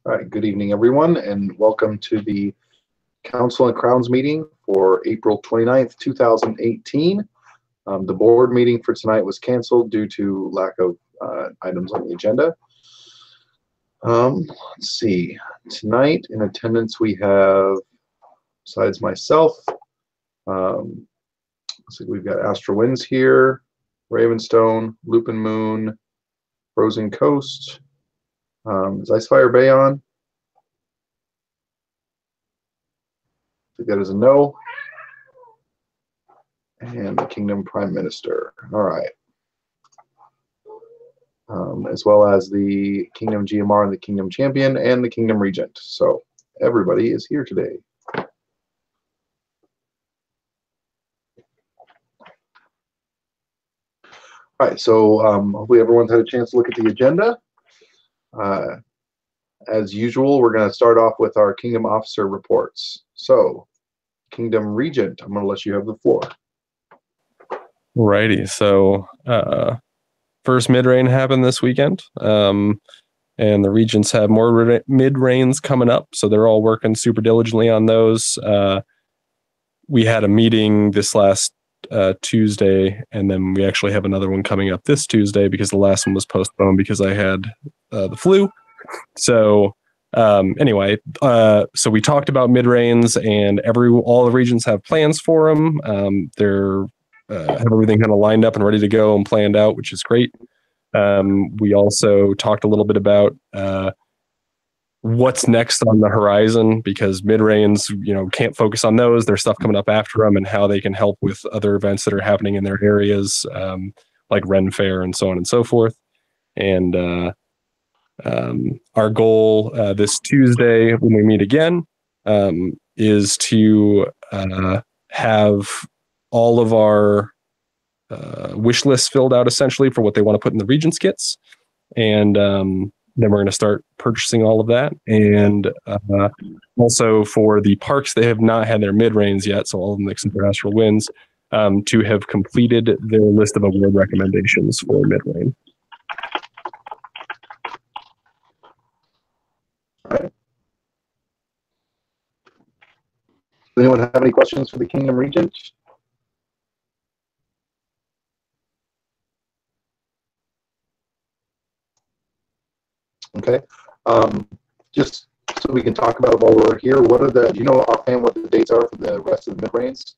All right, good evening, everyone, and welcome to the Council and Crowns meeting for April 29th, 2018. The board meeting for tonight was canceled due to lack of items on the agenda. Let's see. Tonight in attendance we have, besides myself, let's see, we've got Astro Winds here, Ravenstone, Lupin Moon, Frozen Coast. Is Icefire Bay on? I think that is a no. And the Kingdom Prime Minister. All right. As well as the Kingdom GMR and the Kingdom Champion and the Kingdom Regent. So everybody is here today. All right, so hopefully everyone's had a chance to look at the agenda. As usual, we're going to start off with our Kingdom Officer reports. So, Kingdom Regent, I'm going to let you have the floor. Righty, so first mid-rain happened this weekend, and the Regents have more mid-rains coming up, so they're all working super diligently on those. We had a meeting this last Tuesday, and then we actually have another one coming up this Tuesday because the last one was postponed because I had the flu. So anyway, so we talked about mid-rains, and all the regions have plans for them. They're have everything kind of lined up and ready to go and planned out, which is great. We also talked a little bit about what's next on the horizon, because mid-rains, can't focus on those. There's stuff coming up after them and how they can help with other events that are happening in their areas, like Ren Fair and so on and so forth. And our goal this Tuesday when we meet again is to have all of our wish lists filled out essentially for what they want to put in the Regents kits. And then we're going to start purchasing all of that. And also for the parks, they have not had their mid-rains yet, so all of them except for Astral Winds, to have completed their list of award recommendations for mid-rain. All right. Does anyone have any questions for the Kingdom Regent? Okay. Just so we can talk about it while we're here, do you know offhand what the dates are for the rest of the mid-rains?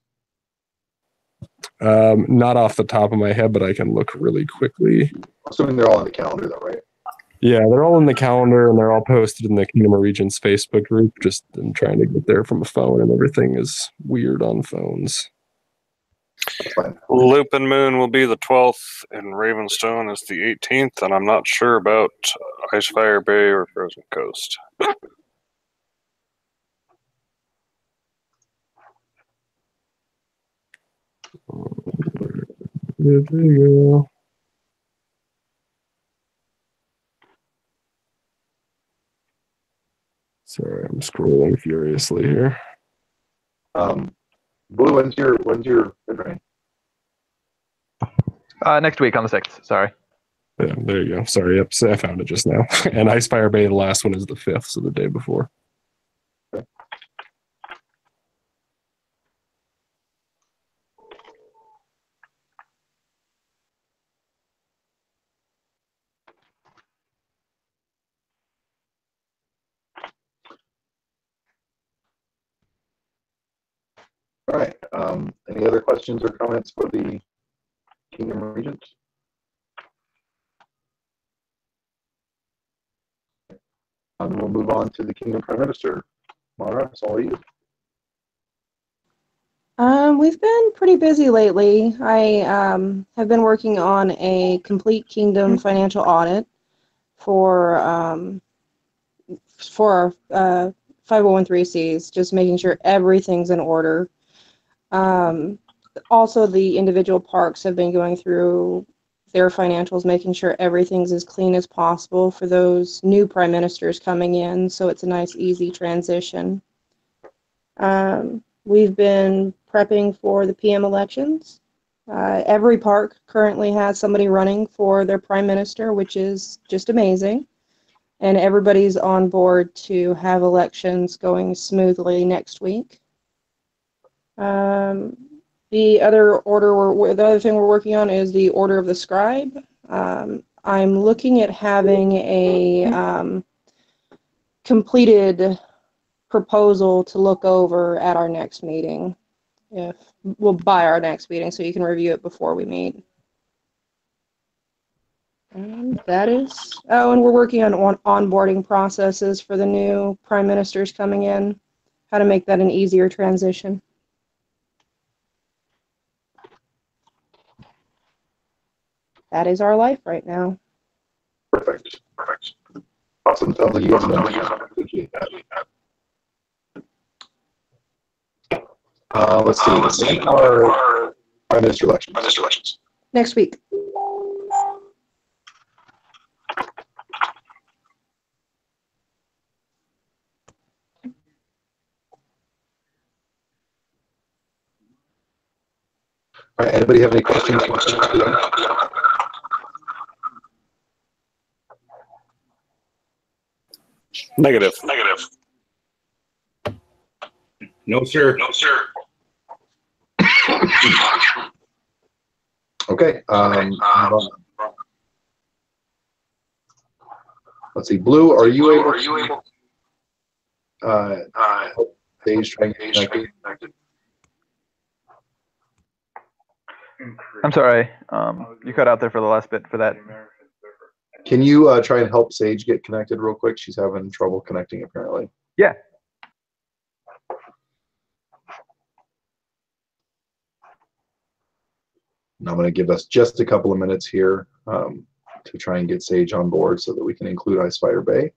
Not off the top of my head, but I can look really quickly. Assuming they're all on the calendar though, right? Yeah, they're all in the calendar and they're all posted in the Kingdom of Regents Facebook group. Just I'm trying to get there from a phone, and everything is weird on phones. Lupin Moon will be the 12th and Ravenstone is the 18th, and I'm not sure about Icefire Bay or Frozen Coast. There you go. Sorry, I'm scrolling furiously here. Blue, when's your mid-rain? Next week on the 6th, sorry. Yeah, there you go. Sorry, yep, I found it just now. And Icefire Bay, the last one, is the 5th, so the day before. Okay. All right. Any other questions or comments for the Kingdom Regent? We'll move on to the Kingdom Prime Minister. Mara, it's all you. We've been pretty busy lately. I have been working on a complete Kingdom financial audit for our 501(c)(3)s, just making sure everything's in order. Also, the individual parks have been going through their financials, making sure everything's as clean as possible for those new prime ministers coming in, so it's a nice, easy transition. We've been prepping for the PM elections. Every park currently has somebody running for their prime minister, which is just amazing. And everybody's on board to have elections going smoothly next week. The other thing we're working on is the Order of the Scribe. I'm looking at having a completed proposal to look over at our next meeting. By our next meeting, so you can review it before we meet. And that is, and we're working on onboarding processes for the new prime ministers coming in, how to make that an easier transition. That is our life right now. Perfect. Awesome. Sounds like you guys appreciate that. Let's see. When are prime minister elections? Next week. All right, anybody have any questions? Negative. No, sir. Okay. Let's see. Blue, are you able? Sage trying to get connected. I'm sorry. You cut out there for the last bit for that. Can you try and help Sage get connected real quick? She's having trouble connecting apparently. Yeah. And I'm going to give us just a couple of minutes here to try and get Sage on board so that we can include Icefire Bay.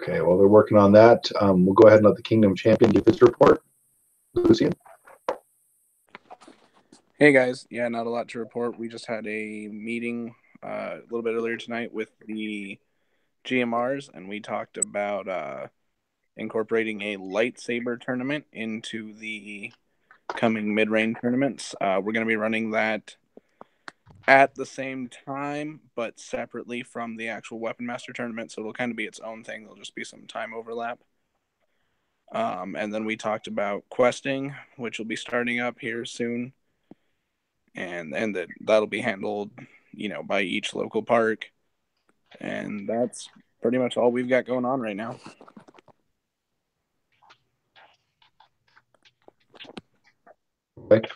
Okay, while they're working on that, we'll go ahead and let the Kingdom Champion give his report. Lucian. Hey guys, yeah, not a lot to report. We just had a meeting a little bit earlier tonight with the GMRs, and we talked about incorporating a lightsaber tournament into the coming mid-range tournaments. We're going to be running that at the same time, but separately from the actual Weapon Master tournament, so it'll kind of be its own thing. There'll just be some time overlap. And then we talked about questing, which will be starting up here soon. And that'll be handled, by each local park. And that's pretty much all we've got going on right now. Okay.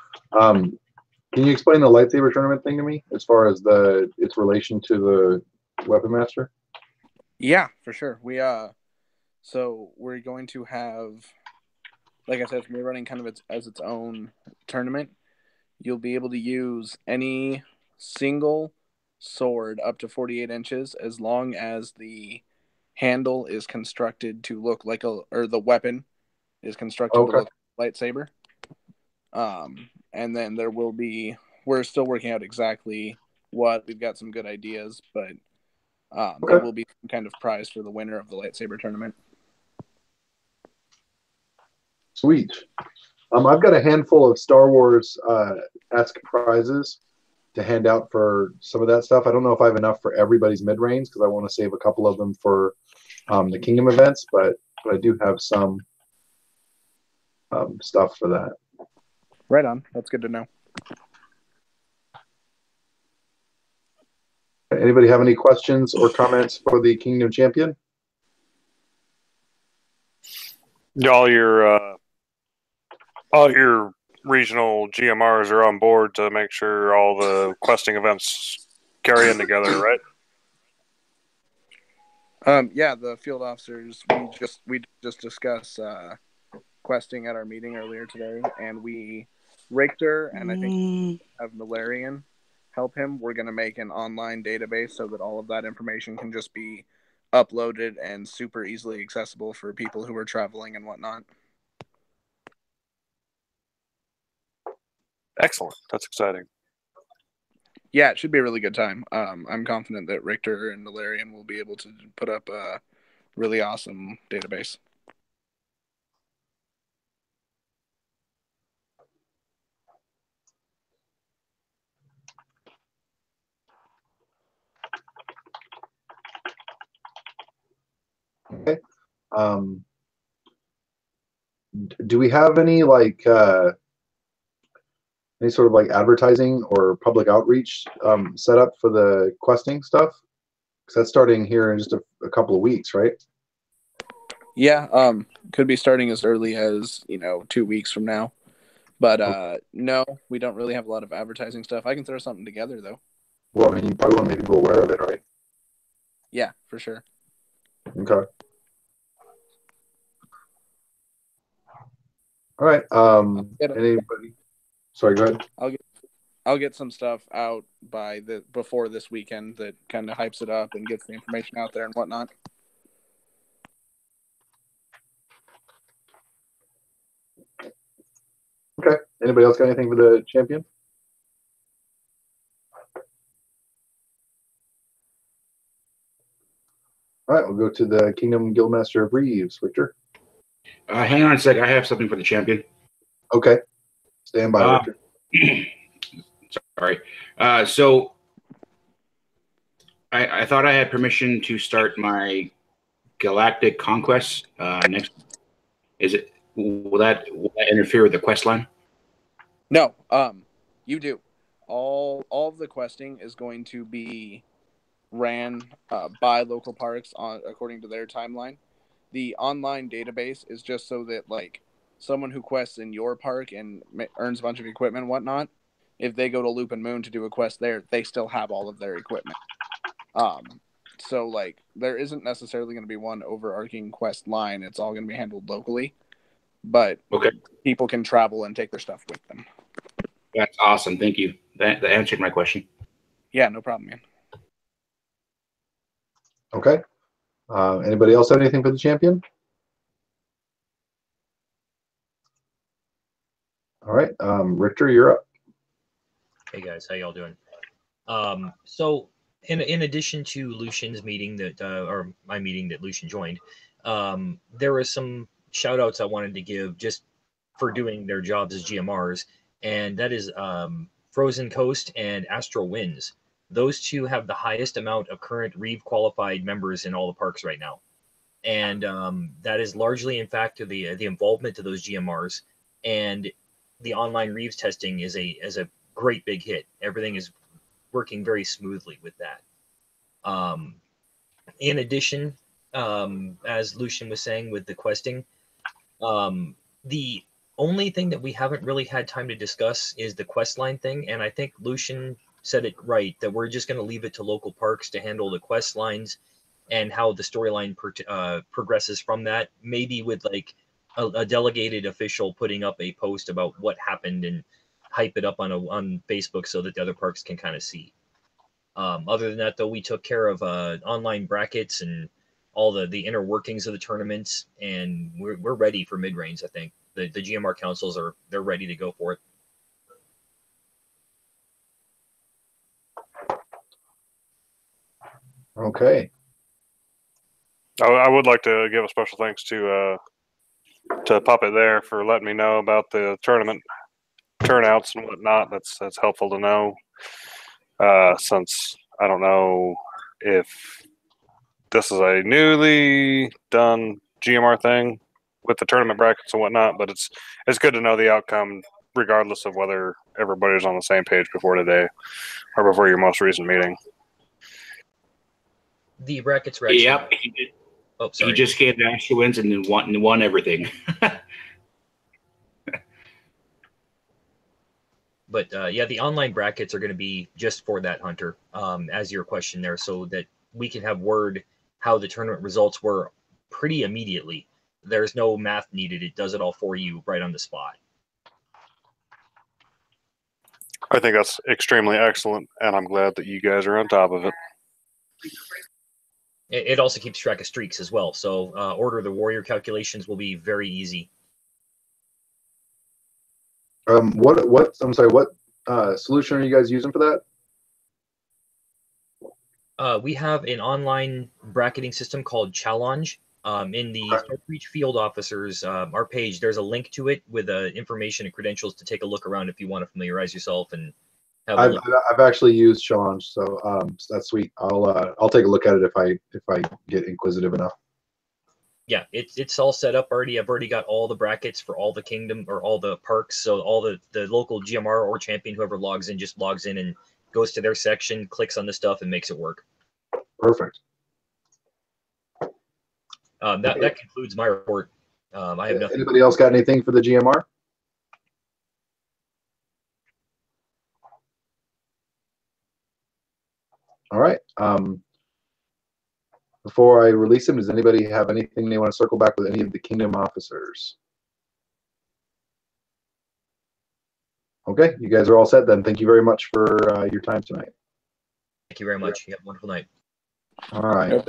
Can you explain the lightsaber tournament thing to me as far as its relation to the Weapon Master? Yeah, for sure. So we're going to have, like I said, we're running kind of as its own tournament. You'll be able to use any single sword up to 48 inches as long as the handle is constructed to look like or the weapon is constructed to look like a lightsaber. And then we're still working out exactly what. We've got some good ideas, but there will be some kind of prize for the winner of the lightsaber tournament. Sweet. I've got a handful of Star Wars Ask prizes to hand out for some of that stuff. I don't know if I have enough for everybody's mid-range because I want to save a couple of them for the Kingdom events, but I do have some stuff for that. Right on. That's good to know. Anybody have any questions or comments for the Kingdom Champion? All your regional GMRs are on board to make sure all the questing events carry in together, right? Yeah, the field officers, we just discussed questing at our meeting earlier today, and Richter and I think have Valerian help him. We're going to make an online database so that all of that information can just be uploaded and super easily accessible for people who are traveling and whatnot. Excellent. That's exciting. Yeah, it should be a really good time. I'm confident that Richter and Valerian will be able to put up a really awesome database. Okay. Do we have any like any sort of like advertising or public outreach set up for the questing stuff? Because that's starting here in just a couple of weeks, right? Yeah, could be starting as early as 2 weeks from now. But no, we don't really have a lot of advertising stuff. I can throw something together though. Well, I mean, you probably want to make people aware of it, right? Yeah, for sure. Okay. All right. Anybody? Sorry, go ahead. I'll get some stuff out before this weekend that kind of hypes it up and gets the information out there and whatnot. Okay. Anybody else got anything for the champion? All right, we'll go to the Kingdom Guildmaster of Reeves, Victor. Hang on a sec. I have something for the champion. Okay. Stand by, Victor. Sorry. So I thought I had permission to start my galactic conquest next. Will that interfere with the quest line? No, you do. All of the questing is going to be ran by local parks according to their timeline. The online database is just so that like someone who quests in your park and earns a bunch of equipment and whatnot, if they go to Loop and Moon to do a quest there, they still have all of their equipment. So like there isn't necessarily going to be one overarching quest line. It's all going to be handled locally, but people can travel and take their stuff with them. That's awesome. Thank you. That answered my question. Yeah, no problem, man. Okay. Anybody else have anything for the champion? All right. Richter, you're up. Hey guys, how y'all doing? So in addition to Lucian's meeting or my meeting that Lucian joined, there were some shout outs I wanted to give just for doing their jobs as GMRs, and that is Frozen Coast and Astral Winds. Those two have the highest amount of current Reeve qualified members in all the parks right now. And that is largely, in fact, to the involvement of those GMRs. And the online Reeves testing is a great big hit. Everything is working very smoothly with that. In addition, as Lucian was saying with the questing, the only thing that we haven't really had time to discuss is the quest line thing. And I think Lucian said it right, that we're just going to leave it to local parks to handle the quest lines and how the storyline progresses from that, maybe with like a delegated official putting up a post about what happened and hype it up on Facebook so that the other parks can kind of see. Other than that, though, we took care of online brackets and all the inner workings of the tournaments, and we're ready for mid-range. I think the GMR councils they're ready to go for it. Okay. I would like to give a special thanks to Puppet there for letting me know about the tournament turnouts and whatnot. That's helpful to know. since I don't know if this is a newly done GMR thing with the tournament brackets and whatnot, but it's good to know the outcome regardless of whether everybody's on the same page before today or before your most recent meeting. The brackets were actually, Yep. oh, sorry. He just gave the extra wins and then won everything. But yeah, the online brackets are going to be just for that, Hunter, as your question there, so that we can have word how the tournament results were pretty immediately. There's no math needed. It does it all for you right on the spot. I think that's extremely excellent, and I'm glad that you guys are on top of it. It also keeps track of streaks as well. So Order of the Warrior calculations will be very easy. What I'm sorry, what solution are you guys using for that? We have an online bracketing system called Challenge. In the Reach Field Officers, our page, there's a link to it with information and credentials to take a look around if you want to familiarize yourself and have a look. I've actually used Challenge, so that's sweet. I'll take a look at it if I get inquisitive enough. Yeah, it's all set up already. I've already got all the brackets for all the kingdom or all the parks. So all the local GMR or champion, whoever logs in, just logs in and goes to their section, clicks on the stuff, and makes it work. Perfect. That concludes my report. I have nothing. Anybody else got anything for the GMR? All right. Before I release them, does anybody have anything they want to circle back with any of the kingdom officers? Okay, you guys are all set then. Thank you very much for your time tonight. Thank you very much. You have a wonderful night. All right.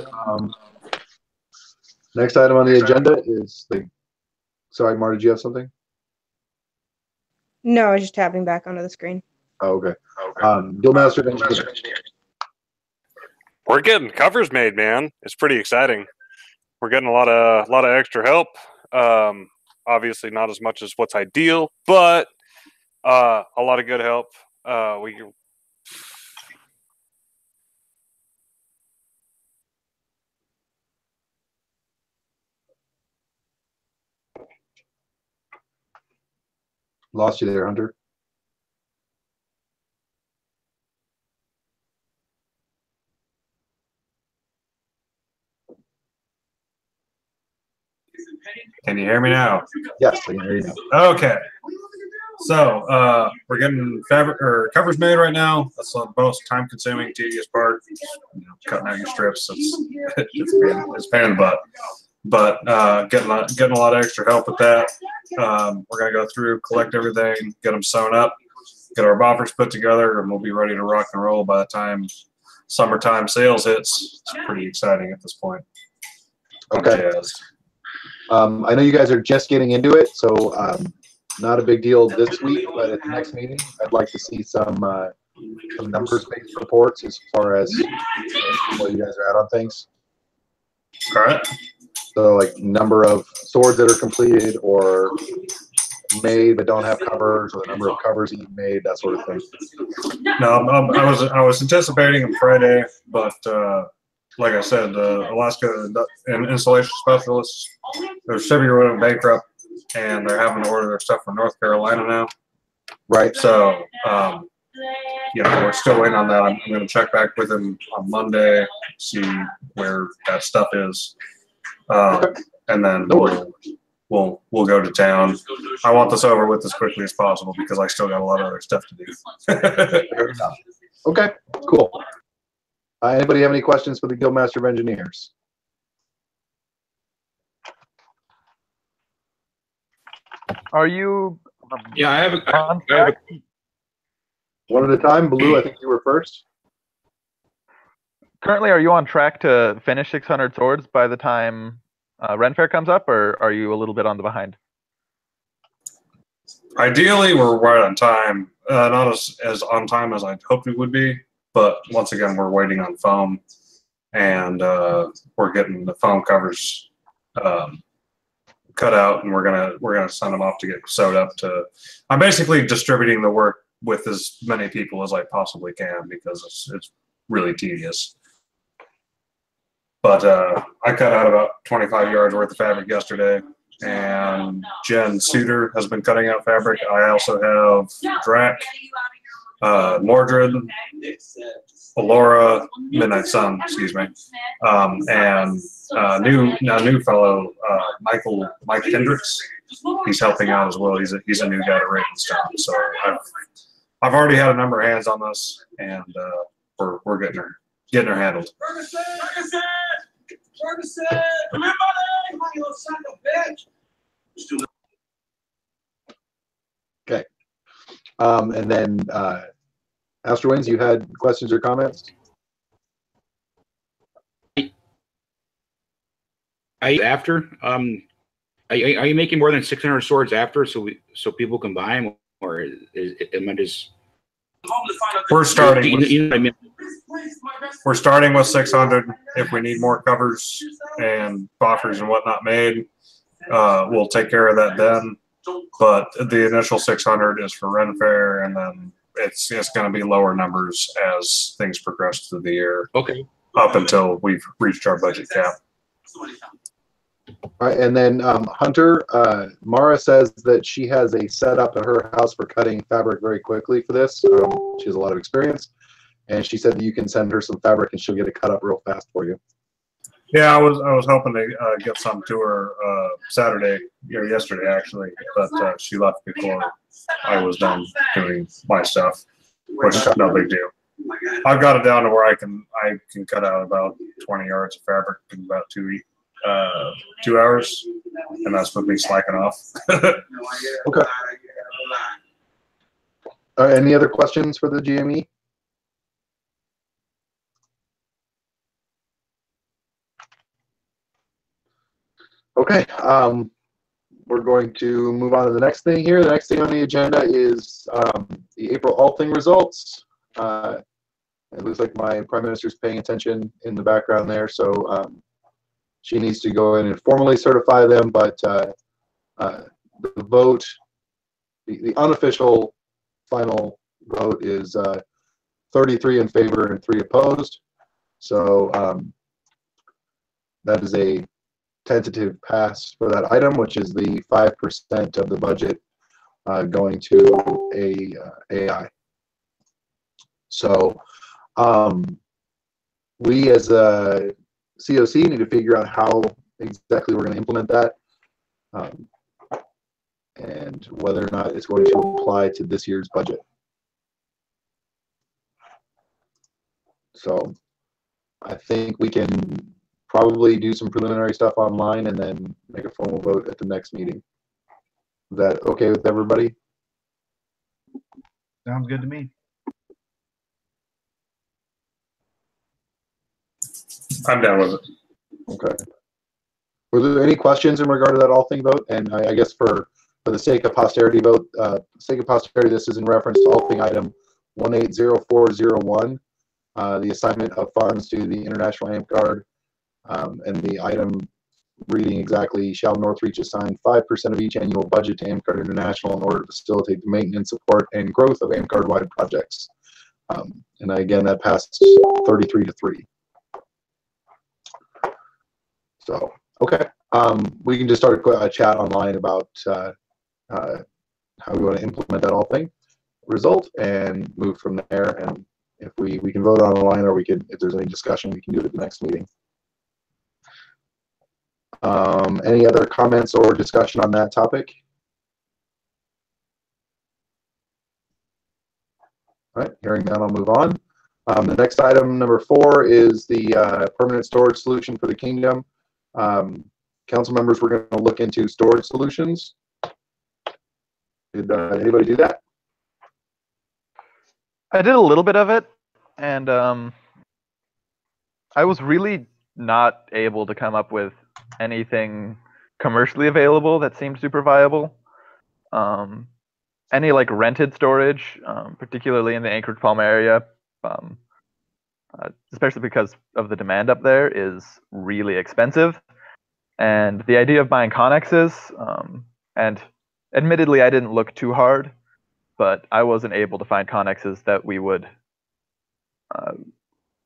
Next item on the agenda is the. Sorry, Marta, did you have something? No, I was just tapping back onto the screen. Oh, okay. Guildmaster of Engineers. We're getting covers made, man. It's pretty exciting. We're getting a lot of extra help. Obviously, not as much as what's ideal, but a lot of good help. We. Lost you there, Hunter. Can you hear me now? Yes, I can hear you now. Okay. So we're getting covers made right now. That's the most time-consuming, tedious part. Cutting out your strips. It's pain in the butt. But getting a lot of extra help with that. We're gonna go through, collect everything, get them sewn up, get our boppers put together, and we'll be ready to rock and roll by the time summertime sales hits. It's pretty exciting at this point. Okay. I know you guys are just getting into it, so not a big deal this week, but at the next meeting, I'd like to see some numbers-based reports as far as where you guys are at on things. All right. So, like number of swords that are completed or made that don't have covers, or the number of covers that you've made, that sort of thing. No, I was anticipating them Friday, but like I said, Alaska and installation specialists, their distributor went bankrupt, and they're having to order their stuff from North Carolina now. Right. So, we're still waiting on that. I'm going to check back with him on Monday, see where that stuff is, and then we'll go to town. I want this over with as quickly as possible because I still got a lot of other stuff to do. Fair enough. Okay, cool. Anybody have any questions for the Guildmaster of Engineers? Are you? Yeah, I have on track? One at a time. Blue, I think you were first. Currently, are you on track to finish 600 swords by the time Ren Fair comes up, or are you a little bit on the behind? Ideally, we're right on time. Not as on time as I'd hoped we would be, but once again, we're waiting on foam, and we're getting the foam covers cut out, and we're gonna send them off to get sewed up. I'm basically distributing the work with as many people as I possibly can because it's really tedious. But I cut out about 25 yards worth of fabric yesterday, and Jen Suter has been cutting out fabric. I also have Drac, Mordred, Alora, Midnight Sun, excuse me, and new fellow Mike Hendricks. He's helping out as well. He's a new guy to Ravenstown. So I've already had a number of hands on this, and we're getting her handled. Okay. And then Astro Winds, you had questions or comments? After are you making more than 600 swords after so people can buy them, or am I just? We're starting. You know what I mean? We're starting with 600. If we need more covers and coffers and whatnot made, we'll take care of that then. But the initial 600 is for Ren Fair, and then it's going to be lower numbers as things progress through the year. Okay. Up until we've reached our budget cap. All right, and then Hunter, Mara says that she has a setup at her house for cutting fabric very quickly for this. She has a lot of experience, and she said that you can send her some fabric and she'll get it cut up real fast for you. Yeah, I was hoping to get some to her Saturday or yesterday actually, but she left before I was done doing my stuff, which is no big deal. I've got it down to where I can cut out about 20 yards of fabric in about 2 hours, and that's with me slacking off. Okay. Any other questions for the GME? Okay, we're going to move on to the next thing here. The next thing on the agenda is the April Althing results. It looks like my Prime Minister's paying attention in the background there, so she needs to go in and formally certify them, but the vote, the unofficial final vote is 33 in favor and 3 opposed. So that is a tentative pass for that item, which is the 5% of the budget going to AI. So we as a COC need to figure out how exactly we're going to implement that and whether or not it's going to apply to this year's budget. So I think we can probably do some preliminary stuff online and then make a formal vote at the next meeting. Is that okay with everybody? Sounds good to me. I'm down with it. Okay. Were there any questions in regard to that Althing vote? And I guess for the sake of posterity vote, this is in reference to Althing item 180401, the assignment of funds to the International Amp Guard, and the item reading exactly, shall Northreach assign 5% of each annual budget to Amp Guard International in order to facilitate the maintenance, support, and growth of Amp Guard-wide projects. And again, that passed 33-3. So, okay. We can just start a chat online about how we want to implement that Althing result and move from there. And if we can vote online, or we could, if there's any discussion, we can do it at the next meeting. Any other comments or discussion on that topic? All right, hearing none, I'll move on. The next item, number 4, is the permanent storage solution for the kingdom. Council members, we're going to look into storage solutions. Did anybody do that? I did a little bit of it, and I was really not able to come up with anything commercially available that seemed super viable. Any like rented storage, particularly in the Anchorage Palm area, especially because of the demand up there, is really expensive. And the idea of buying connexes, and admittedly I didn't look too hard, but I wasn't able to find connexes that we would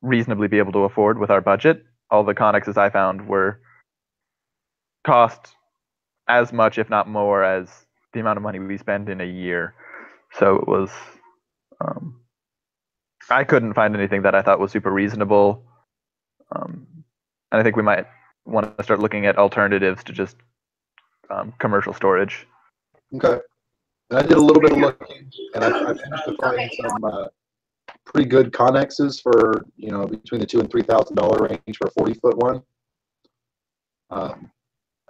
reasonably be able to afford with our budget. All the connexes I found were cost as much, if not more, as the amount of money we spend in a year. So it was, I couldn't find anything that I thought was super reasonable. And I think we might want to start looking at alternatives to just commercial storage. Okay. And I did a little bit of looking, and I managed to find some pretty good connexes for, you know, between the $2,000 and $3,000 range for a 40-foot one,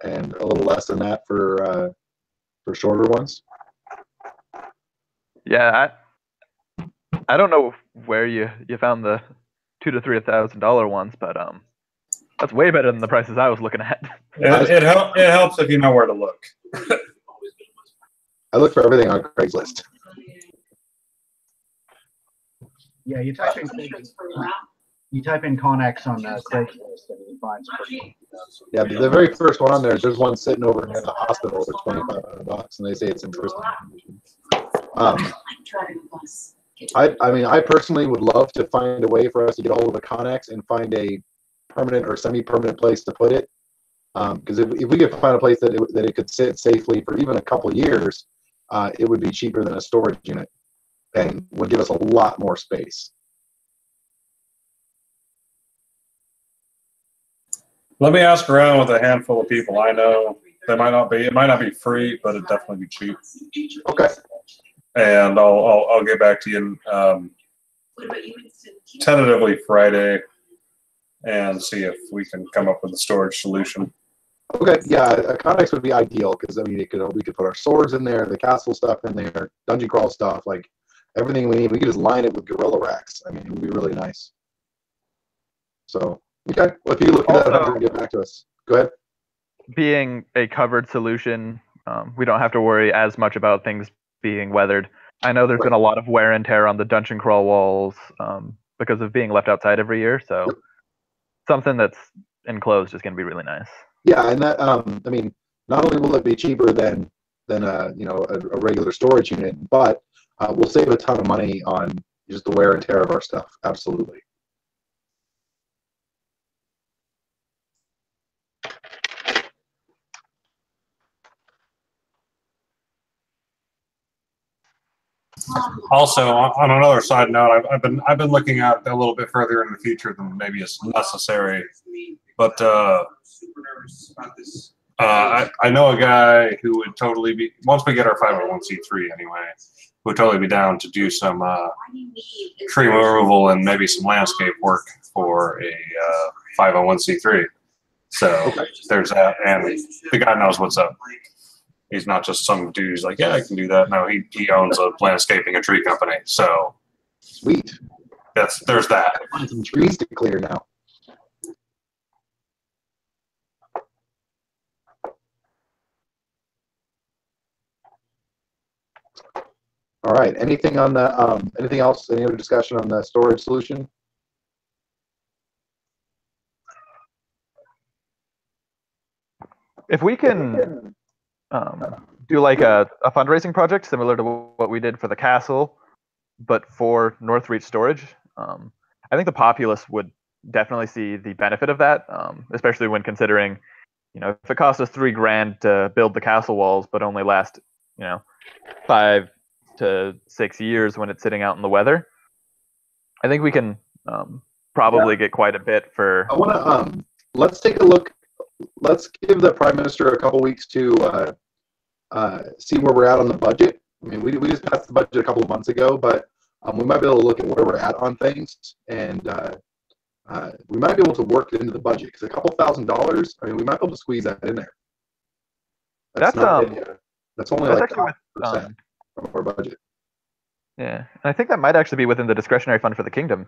and a little less than that for shorter ones. Yeah, I don't know where you found the $2,000 to $3,000 ones, but that's way better than the prices I was looking at. It helps if you know where to look. I look for everything on Craigslist. Yeah, you type in Connex on Craigslist and you find some. Yeah, the very first one on there's one sitting over near the hospital for $2,500, and they say it's in pristine condition. I mean, I personally would love to find a way for us to get a hold of a Connex and find a permanent or semi-permanent place to put it. Because if we could find a place that it could sit safely for even a couple years, it would be cheaper than a storage unit and would give us a lot more space. Let me ask around with a handful of people I know. It might not be free, but it'd definitely be cheap. Okay. And I'll get back to you tentatively Friday and see if we can come up with a storage solution. Okay, yeah, a Connex would be ideal because I mean we could put our swords in there, the castle stuff in there, dungeon crawl stuff, like everything we need. We could just line it with gorilla racks. I mean, it would be really nice. So okay, well, if you look at that and get back to us, go ahead. Being a covered solution, we don't have to worry as much about things being weathered. I know there's been a lot of wear and tear on the dungeon crawl walls because of being left outside every year. So something that's enclosed is going to be really nice. Yeah, and that I mean, not only will it be cheaper than you know, a regular storage unit, but we'll save a ton of money on just the wear and tear of our stuff. Absolutely. Also, on another side note, I've been looking out a little bit further in the future than maybe is necessary. But I know a guy who would totally be, once we get our 501c3 anyway, would totally be down to do some tree removal and maybe some landscape work for a 501c3. So there's that, and the guy knows what's up. He's not just some dude who's like, yeah, I can do that. No, he owns a landscaping and tree company. So sweet. There's that. Find some trees to clear now. All right. Anything on the anything else? Any other discussion on the storage solution? If we can do like a fundraising project similar to what we did for the castle, but for Northreach storage, I think the populace would definitely see the benefit of that, especially when considering, you know, if it costs us $3,000 to build the castle walls, but only last, you know, 5 to 6 years when it's sitting out in the weather, I think we can probably get quite a bit for. I want to let's take a look. Let's give the Prime Minister a couple weeks to see where we're at on the budget. I mean, we just passed the budget a couple of months ago, but we might be able to look at where we're at on things, and we might be able to work it into the budget because a couple $1,000. I mean, we might be able to squeeze that in there. That's only like 5% of our budget. Yeah, and I think that might actually be within the discretionary fund for the kingdom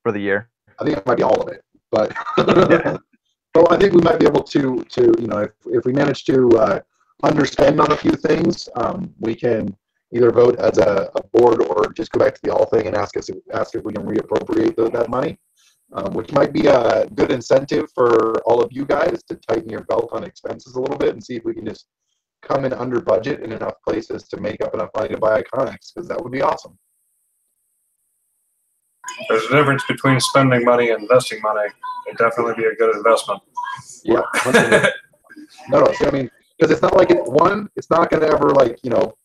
for the year. I think it might be all of it, but well, I think we might be able to you know, if we manage to understand on a few things, we can either vote as a board or just go back to the all thing and ask if we can reappropriate that money, which might be a good incentive for all of you guys to tighten your belt on expenses a little bit and see if we can just come in under budget in enough places to make up enough money to buy Iconics, because that would be awesome. There's a difference between spending money and investing money. It'd definitely be a good investment. Yeah. No, see, I mean, because it's not like one, it's not going to ever like, you know,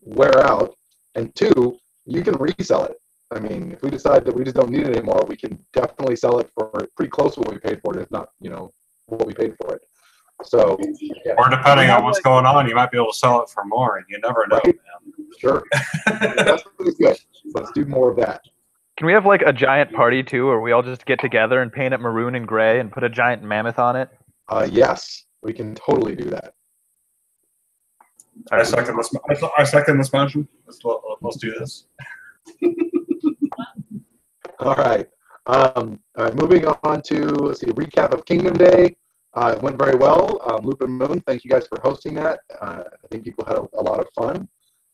wear out, and two, you can resell it. I mean, if we decide that we just don't need it anymore, we can definitely sell it for pretty close to what we paid for it, if not, you know, what we paid for it. So, yeah. Or depending on what's going on, you might be able to sell it for more, and you never know, Right. man. Sure. That's really good. Let's do more of that. Can we have like a giant party too, or we all just get together and paint it maroon and gray and put a giant mammoth on it? Yes, we can totally do that. I second this motion. Let's do this. All right. Moving on to, let's see, recap of Kingdom Day. It went very well. Loop and Moon, thank you guys for hosting that. I think people had a lot of fun.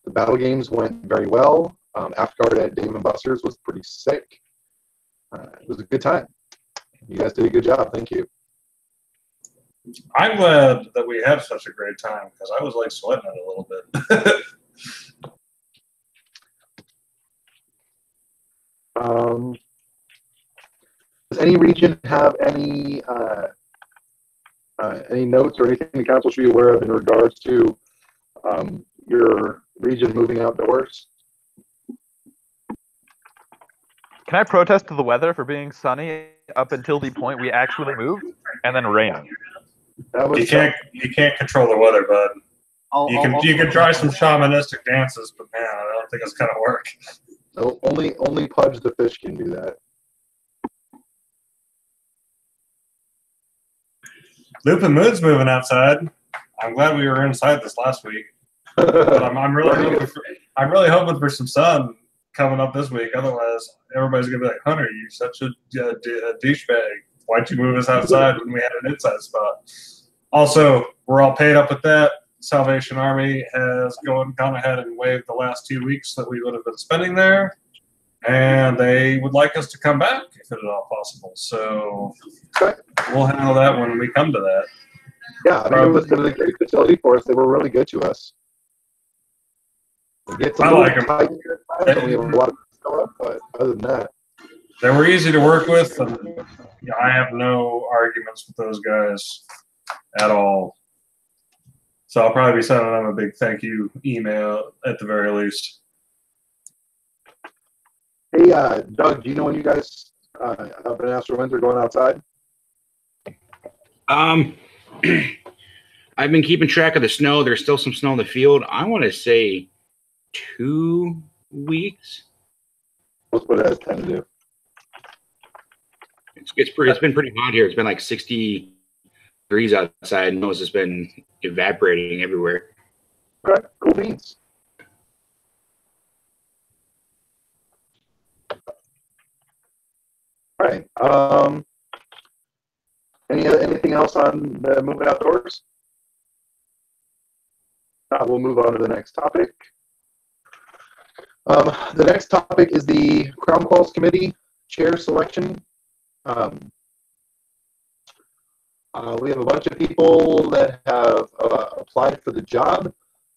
The battle games went very well. Afterguard at Dave & Buster's was pretty sick. It was a good time. You guys did a good job. Thank you. I'm glad that we had such a great time, because I was like sweating it a little bit. Does any region have any notes or anything the council should be aware of in regards to your region moving outdoors? Can I protest to the weather for being sunny up until the point we actually moved and then raining? You can't control the weather, bud. You can try some shamanistic dances, but man, I don't think it's gonna work. No, only Pudge the fish can do that. Loop and Moon's moving outside. I'm glad we were inside this last week. But I'm really hoping for some sun coming up this week. Otherwise, everybody's gonna be like, "Hunter, you such a douchebag. Why'd you move us outside when we had an inside spot?" Also, we're all paid up with that. Salvation Army has gone ahead and waived the last 2 weeks that we would have been spending there, and they would like us to come back if at all possible. So we'll handle that when we come to that. Yeah, I mean, it was a great facility for us. They were really good to us. I like them. We have a lot of stuff, but other than that, they were easy to work with, and I have no arguments with those guys at all. So I'll probably be sending them a big thank you email at the very least. Hey, Doug, do you know when you guys up in Astro Winds are going outside? I've been keeping track of the snow. There's still some snow in the field. I want to say 2 weeks. Let's put it as tentative. It's been pretty hot here. It's been like 60 degrees outside. And it's just been evaporating everywhere. Okay, cool beans. All right. Anything else on the moving outdoors? We'll move on to the next topic. The next topic is the Crown Calls Committee chair selection. We have a bunch of people that have applied for the job.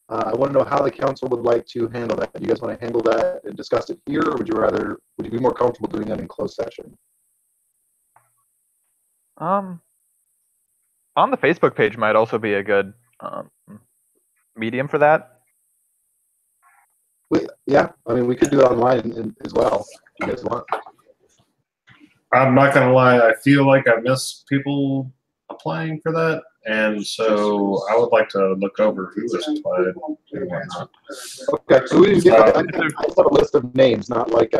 I want to know how the council would like to handle that. Do you guys want to handle that and discuss it here, or would you be more comfortable doing that in closed session? On the Facebook page might also be a good medium for that. Yeah, I mean, we could do it online as well if you guys want. I'm not gonna lie, I feel like I miss people applying for that, and so I would like to look over who has applied and whatnot. Okay, so we didn't get I just have a list of names, not like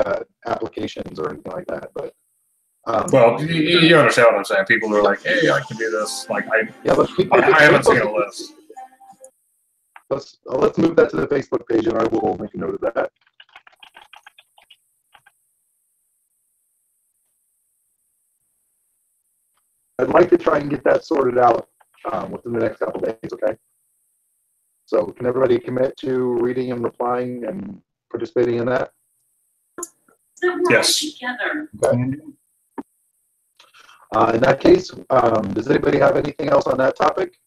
applications or anything like that. But well, you understand what I'm saying. People are like, "Hey, I can do this." Like I haven't seen a list. Let's move that to the Facebook page, and I will make a note of that. I'd like to try and get that sorted out within the next couple of days, okay? So can everybody commit to reading and replying and participating in that? Yes. Okay. In that case, does anybody have anything else on that topic?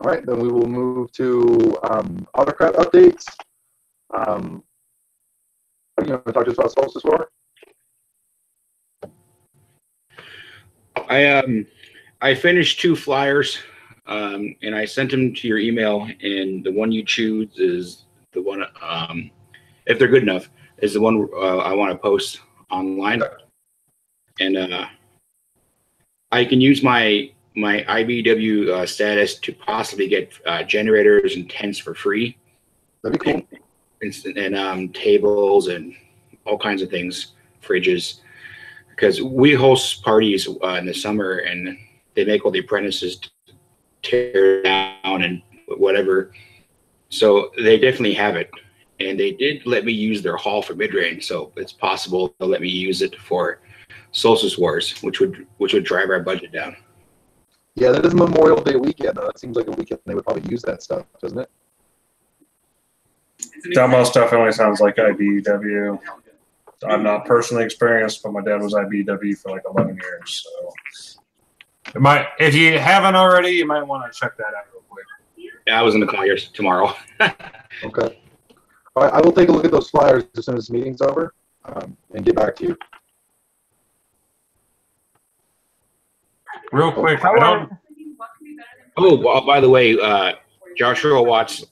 All right, then we will move to autocrat updates. You know, talk to us about Solstice War. I finished 2 flyers, and I sent them to your email. And the one you choose is the one, if they're good enough, is the one I want to post online. And I can use my IBW status to possibly get generators and tents for free. That'd be cool. And tables and all kinds of things, fridges, because we host parties in the summer, and they make all the apprentices tear down and whatever. So they definitely have it, and they did let me use their hall for mid-range, so it's possible they'll let me use it for Solstice Wars, which would drive our budget down. Yeah, that is Memorial Day weekend. That seems like a weekend they would probably use that stuff, doesn't it? Demo stuff only sounds like IBW. I'm not personally experienced, but my dad was IBW for like 11 years. So if you haven't already, you might want to check that out real quick. Yeah, I was in the call yours tomorrow. Okay. All right, I will take a look at those flyers as soon as this meeting's over and get back to you. Real quick. Oh, well, by the way, Joshua Watts,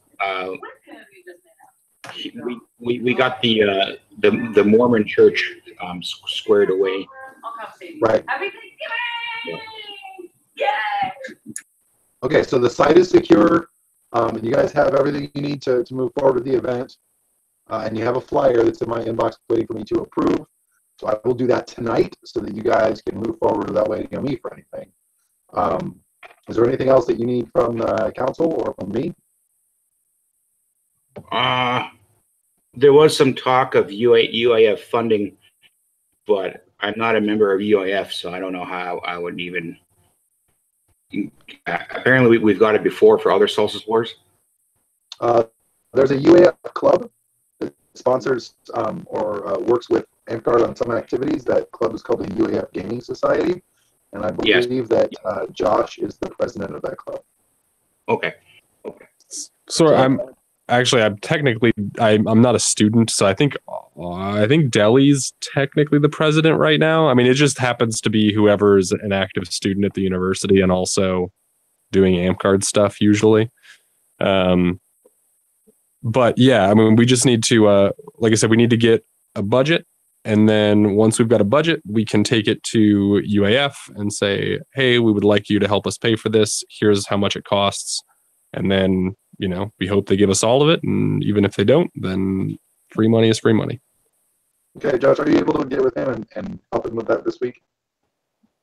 we got the Mormon church squared away. Right. Okay, so the site is secure. And you guys have everything you need to move forward with the event. And you have a flyer that's in my inbox waiting for me to approve. So I will do that tonight so that you guys can move forward without waiting on me for anything. Is there anything else that you need from the council or from me? There was some talk of UAF funding, but I'm not a member of UAF, so I don't know how I would even. Apparently, we've got it before for other Solstice Wars. There's a UAF club that sponsors or works with Amcard on some activities. That club is called the UAF Gaming Society, and I believe that Josh is the president of that club. Okay. So I'm technically I'm not a student, so I think Deli's technically the president right now. I mean, it just happens to be whoever's an active student at the university and also doing Amcard stuff usually. But yeah, I mean, we just need to, like I said, we need to get a budget. And then once we've got a budget, we can take it to UAF and say, hey, we would like you to help us pay for this. Here's how much it costs. And then, you know, we hope they give us all of it. And even if they don't, then free money is free money. Okay, Josh, are you able to get with him and help him with that this week?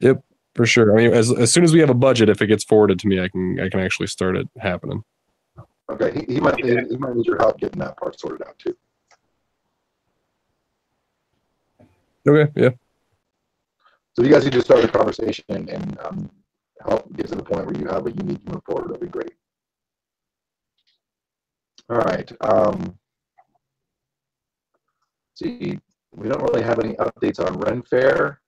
Yep, for sure. I mean, as soon as we have a budget, if it gets forwarded to me, I can actually start it happening. Okay, he might need your help getting that part sorted out too. Okay, yeah. So if you guys could just start the conversation and help get to the point where you have what you need to move forward, that'd be great. All right. See, we don't really have any updates on Ren Fair.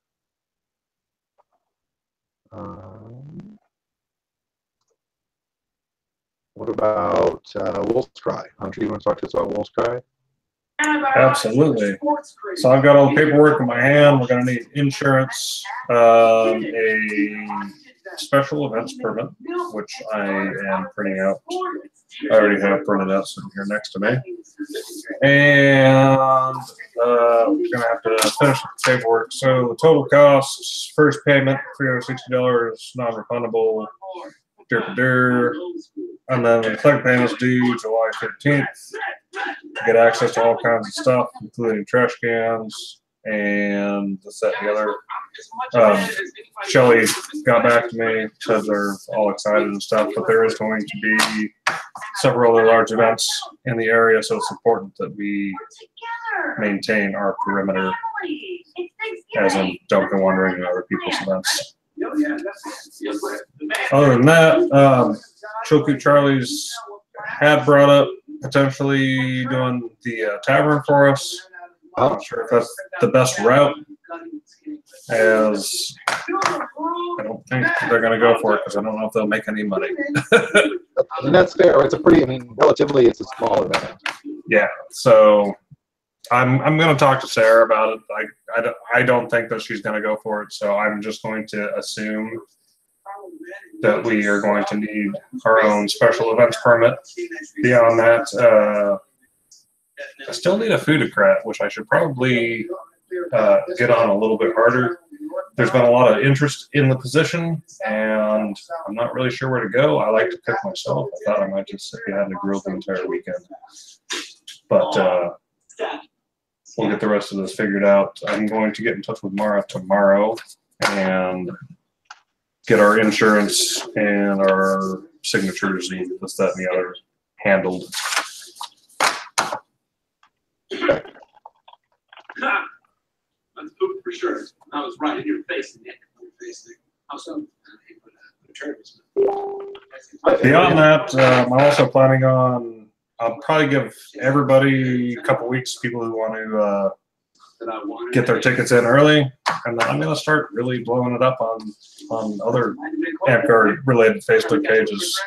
What about Wolf's Cry? Hunter, you want to talk to us about Wolf's Cry? Absolutely. So I've got all the paperwork in my hand. We're going to need insurance, a special events permit, which I am printing out. I already have printed out sitting here next to me. And we're going to have to finish the paperwork. So the total cost, first payment, $360, non-refundable, and then the second payment is due July 15th. Get access to all kinds of stuff, including trash cans and this, that, and the other. Shelly got back to me, said they're all excited and stuff, but there is going to be several other large events in the area, so it's important that we maintain our perimeter, as in don't go wandering in other people's events. Other than that, Choku Charlie's had brought up potentially doing the tavern for us. I'm not sure if that's the best route, as I don't think they're going to go for it because I don't know if they'll make any money. And that's fair. It's a pretty, I mean, relatively, it's a small event. Yeah, so I'm going to talk to Sarah about it. I don't think that she's going to go for it, so I'm just going to assume that we are going to need our own special events permit. Beyond that, I still need a foodocrat, which I should probably get on a little bit harder. There's been a lot of interest in the position, and I'm not really sure where to go. I like to cook myself. I thought I might just sit behind the grill the entire weekend. But we'll get the rest of this figured out. I'm going to get in touch with Mara tomorrow and get our insurance and our signatures and this, that, and the other handled. That's poop for sure. I was right in your face, Nick. How so? Beyond that, I'm also planning on, I'll probably give everybody a couple weeks, people who want to get their tickets in early, and then I'm going to start really blowing it up on other AMCAR related Facebook pages,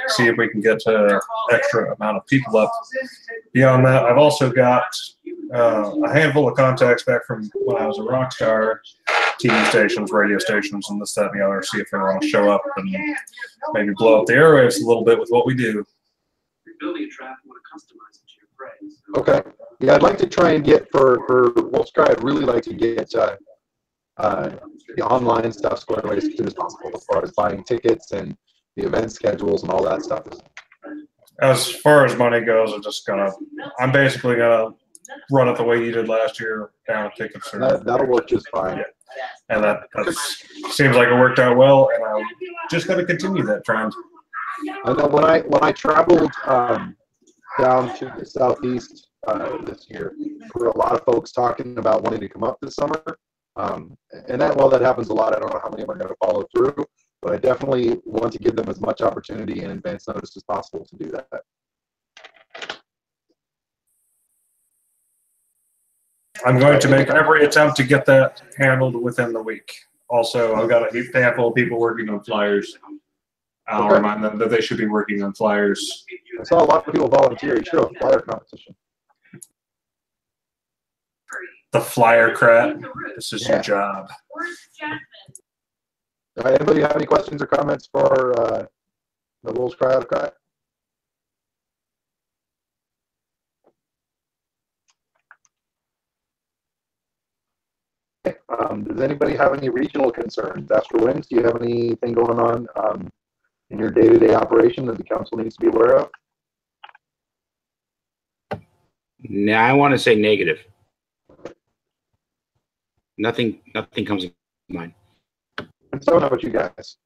see if we can get an extra amount of people up. Beyond that, I've also got a handful of contacts back from when I was a rock star, TV stations, radio stations, and this, that, and the other, see if they want to show up and maybe blow up the airwaves a little bit with what we do. Okay. Yeah, I'd like to try and get for Wolf's Cry, I'd really like to get the online stuff squared away as soon as possible as far as buying tickets and the event schedules and all that stuff. As far as money goes, I'm basically gonna run it the way you did last year, down tickets. That'll work just fine. Yeah. And that seems like it worked out well, and I'm just gonna continue that trend. I know when I traveled down to the southeast this year, there were a lot of folks talking about wanting to come up this summer. And while that happens a lot, I don't know how many of them are going to follow through, but I definitely want to give them as much opportunity and advance notice as possible to do that. I'm going to make every attempt to get that handled within the week. Also, I've got a handful of people working on flyers. I'll remind them that they should be working on flyers. I saw a lot of people volunteer. You should have a flyer competition. The flyer crat. This is your job. Anybody have any questions or comments for the Wolves Cry Out Cry? Does anybody have any regional concerns? Astro Winds, do you have anything going on in your day-to-day operation that the council needs to be aware of? Nah, I want to say negative. Nothing comes to mind. And so how about you guys?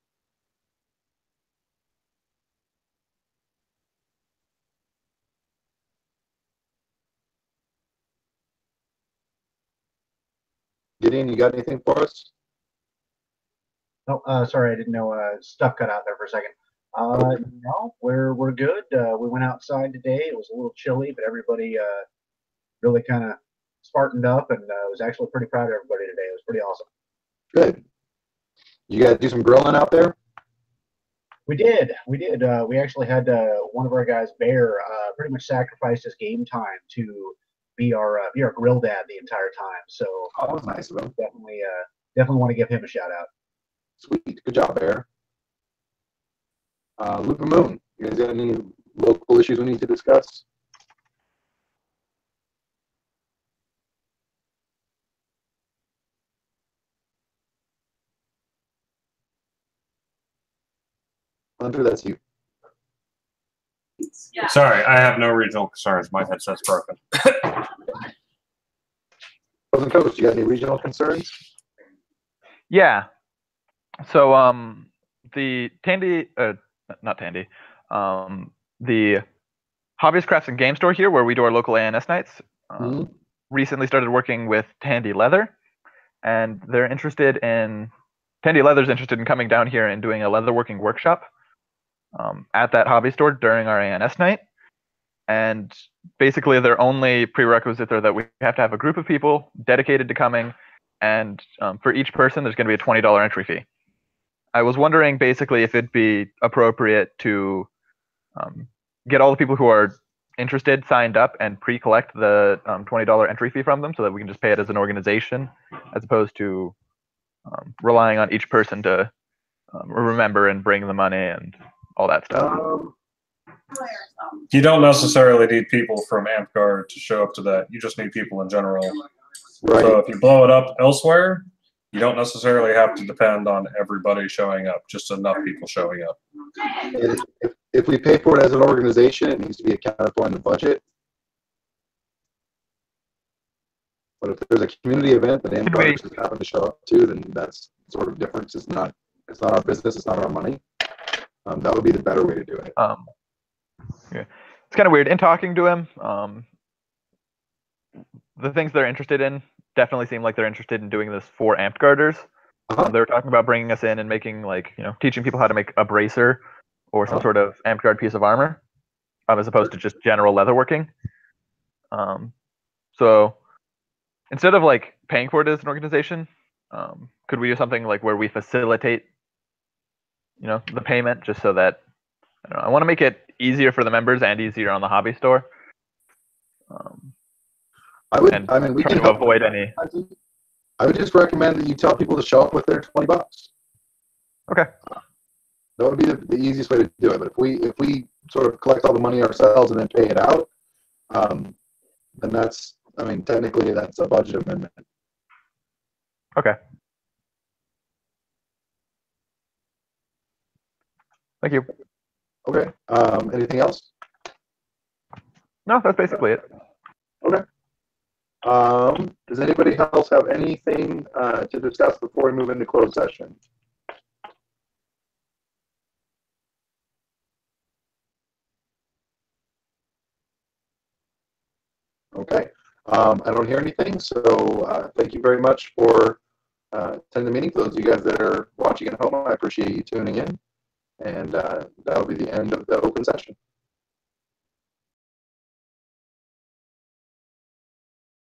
Gideon, you got anything for us? Oh, sorry, I didn't know. Stuff cut out there for a second. No, we're good. We went outside today. It was a little chilly, but everybody really kind of spartaned up, and I was actually pretty proud of everybody today. It was pretty awesome. Good. You guys do some grilling out there? We did. We actually had one of our guys, Bear, pretty much sacrificed his game time to be our grill dad the entire time. So that was nice of him. Definitely want to give him a shout out. Sweet. Good job, Bear. Luke and Moon, you guys got any local issues we need to discuss? Hunter, that's you. Yeah. Sorry, I have no regional concerns. My headset's broken. Coach, you got any regional concerns? Yeah. So the Tandy, not Tandy, the Hobbyist Crafts and Game Store here, where we do our local ANS nights, recently started working with Tandy Leather, and Tandy Leather's interested in coming down here and doing a leatherworking workshop at that hobby store during our ANS night. And basically their only prerequisite are that we have to have a group of people dedicated to coming and for each person, there's going to be a $20 entry fee. I was wondering basically if it'd be appropriate to get all the people who are interested signed up and pre-collect the $20 entry fee from them so that we can just pay it as an organization as opposed to relying on each person to remember and bring the money and all that stuff. You don't necessarily need people from AmpGuard to show up to that. You just need people in general. Right. So if you blow it up elsewhere, you don't necessarily have to depend on everybody showing up, just enough people showing up. If we pay for it as an organization, it needs to be accounted for in the budget. But if there's a community event that AmpGuard just happen to show up to, then that's sort of different. It's not our business. It's not our money. That would be the better way to do it. Yeah. It's kind of weird. In talking to him, the things they're interested in definitely seem like they're interested in doing this for AmpGuarders. They were talking about bringing us in and making, like, teaching people how to make a bracer or some sort of AmpGuard piece of armor, as opposed to just general leatherworking. So instead of like paying for it as an organization, could we do something like where we facilitate, the payment, just so that I want to make it easier for the members and easier on the hobby store. We can to avoid any. I would just recommend that you tell people to show up with their $20. Okay. That would be the easiest way to do it. But if we sort of collect all the money ourselves and then pay it out, then technically that's a budget amendment. Okay. Thank you. Okay. Anything else? No, that's basically it. Okay. Does anybody else have anything to discuss before we move into closed session? Okay. I don't hear anything, so thank you very much for attending the meeting. For those of you guys that are watching at home, I appreciate you tuning in. And that'll be the end of the open session.